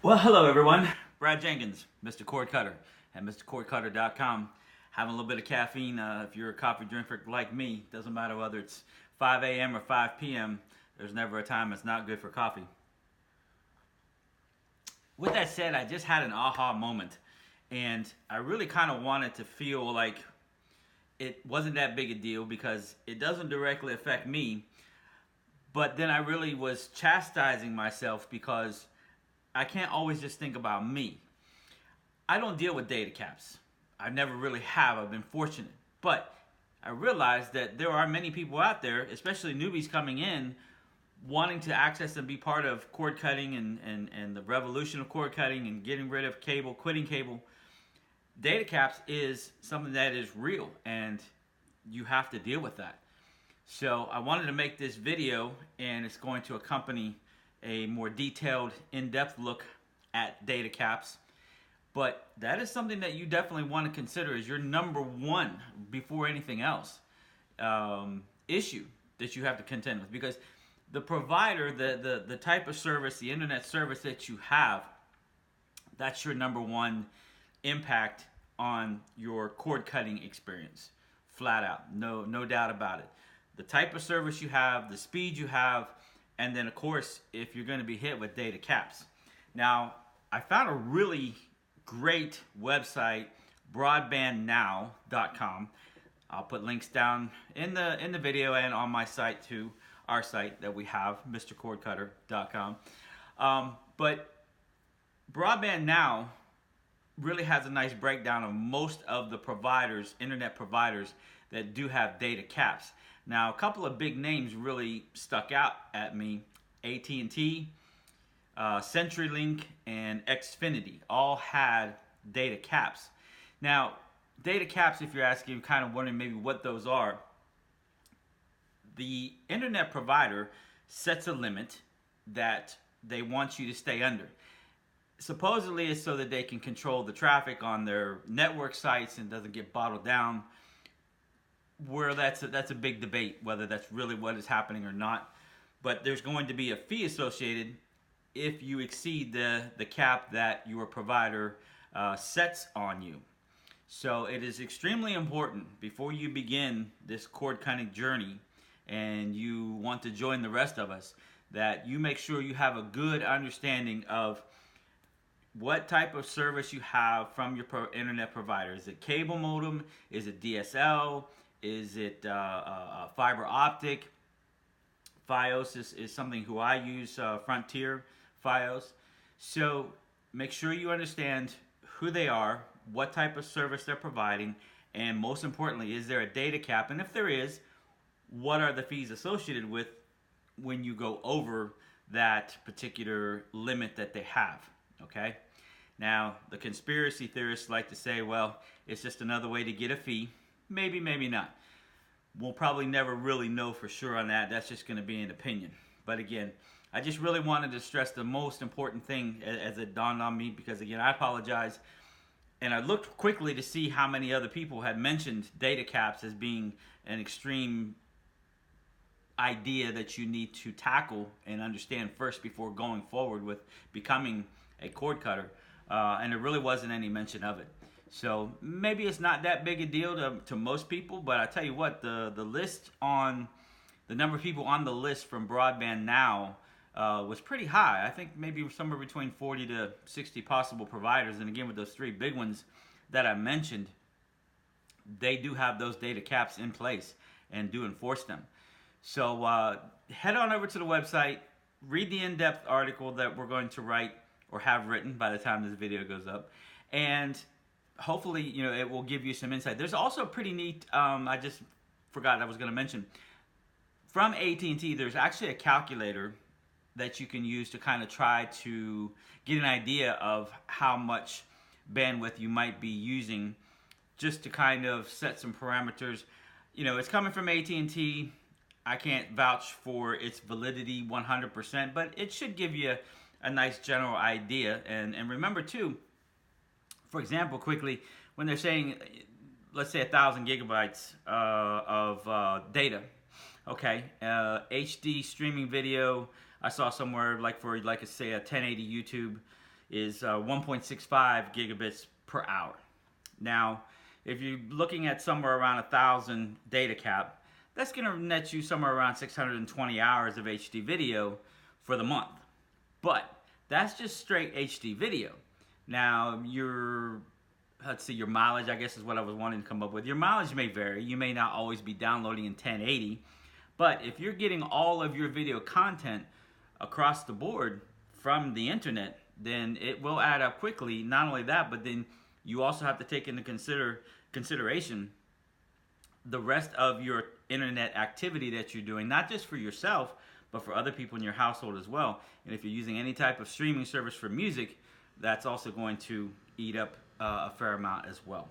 Well, hello everyone. Brad Jenkins, Mr. Cord Cutter, at MrCordCutter.com. Having a little bit of caffeine. If you're a coffee drinker like me, doesn't matter whether it's 5 a.m. or 5 p.m., there's never a time it's not good for coffee. With that said, I just had an aha moment, and I really kind of wanted to feel like it wasn't that big a deal because it doesn't directly affect me, but then I really was chastising myself because I can't always just think about me. I don't deal with data caps. I never really have. I've been fortunate. But I realized that there are many people out there, especially newbies coming in, wanting to access and be part of cord cutting and the revolution of cord cutting and getting rid of cable, quitting cable. Data caps is something that is real and you have to deal with that. So I wanted to make this video, and it's going to accompany a more detailed, in-depth look at data caps. But that is something that you definitely want to consider as your number one, before anything else, issue that you have to contend with. Because the provider, the type of service, the internet service that you have, that's your number one impact on your cord cutting experience. Flat out, no doubt about it. The type of service you have, the speed you have, and then of course if you're going to be hit with data caps. Now, I found a really great website, broadbandnow.com. I'll put links down in the video and on my site too, our site that we have, MrCordCutter.com. But Broadband Now really has a nice breakdown of most of the providers, internet providers, that do have data caps. Now, a couple of big names really stuck out at me. AT&T, CenturyLink, and Xfinity all had data caps. Now, data caps, if you're asking, you're kind of wondering maybe what those are. The internet provider sets a limit that they want you to stay under. Supposedly it's so that they can control the traffic on their network sites and doesn't get bottled down. Where that's a big debate whether that's really what is happening or not. But there's going to be a fee associated if you exceed the cap that your provider sets on you. So it is extremely important before you begin this cord cutting journey and you want to join the rest of us that you make sure you have a good understanding of what type of service you have from your internet provider. Is it cable modem? Is it DSL? Is it fiber optic? Fios is something who I use, Frontier Fios. So make sure you understand who they are, what type of service they're providing, and most importantly, is there a data cap? And if there is, what are the fees associated with when you go over that particular limit that they have? Okay? Now, the conspiracy theorists like to say, well, it's just another way to get a fee. Maybe, maybe not. We'll probably never really know for sure on that. That's just going to be an opinion. But again, I just really wanted to stress the most important thing as it dawned on me, because again, I apologize. And I looked quickly to see how many other people had mentioned data caps as being an extreme idea that you need to tackle and understand first before going forward with becoming a cord cutter. And there really wasn't any mention of it. So maybe it's not that big a deal to most people, but I tell you what, the list on the number of people on the list from Broadband Now was pretty high. I think maybe somewhere between 40 to 60 possible providers. And again, with those three big ones that I mentioned, they do have those data caps in place and do enforce them. So head on over to the website, read the in-depth article that we're going to write or have written by the time this video goes up, and hopefully, it will give you some insight. There's also a pretty neat, I just forgot I was going to mention, from AT&T, there's actually a calculator that you can use to kind of try to get an idea of how much bandwidth you might be using, just to kind of set some parameters. It's coming from AT&T. I can't vouch for its validity 100%, but it should give you a nice general idea. And remember too, for example, quickly, when they're saying, let's say 1,000 gigabytes of data, okay, HD streaming video, I saw somewhere like for, like I say, a 1080 YouTube, is 1.65 gigabits per hour. Now, if you're looking at somewhere around 1,000 data cap, that's going to net you somewhere around 620 hours of HD video for the month. But that's just straight HD video. Now, your mileage, I guess is what I was wanting to come up with. Your mileage may vary. You may not always be downloading in 1080. But if you're getting all of your video content across the board from the internet, then it will add up quickly. Not only that, but then you also have to take into consideration the rest of your internet activity that you're doing, not just for yourself, but for other people in your household as well. And if you're using any type of streaming service for music, that's also going to eat up a fair amount as well.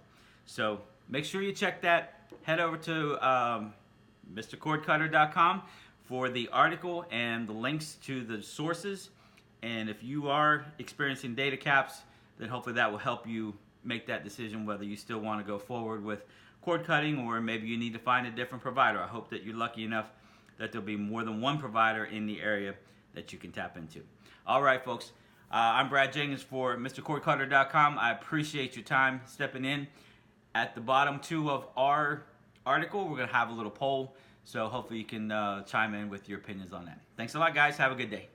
So make sure you check that. Head over to MrCordCutter.com for the article and the links to the sources. And if you are experiencing data caps, then hopefully that will help you make that decision whether you still want to go forward with cord cutting or maybe you need to find a different provider. I hope that you're lucky enough that there'll be more than one provider in the area that you can tap into. All right, folks. I'm Brad Jenkins for MrCordCutter.com. I appreciate your time stepping in. At the bottom too of our article, we're going to have a little poll, so hopefully you can chime in with your opinions on that. Thanks a lot, guys. Have a good day.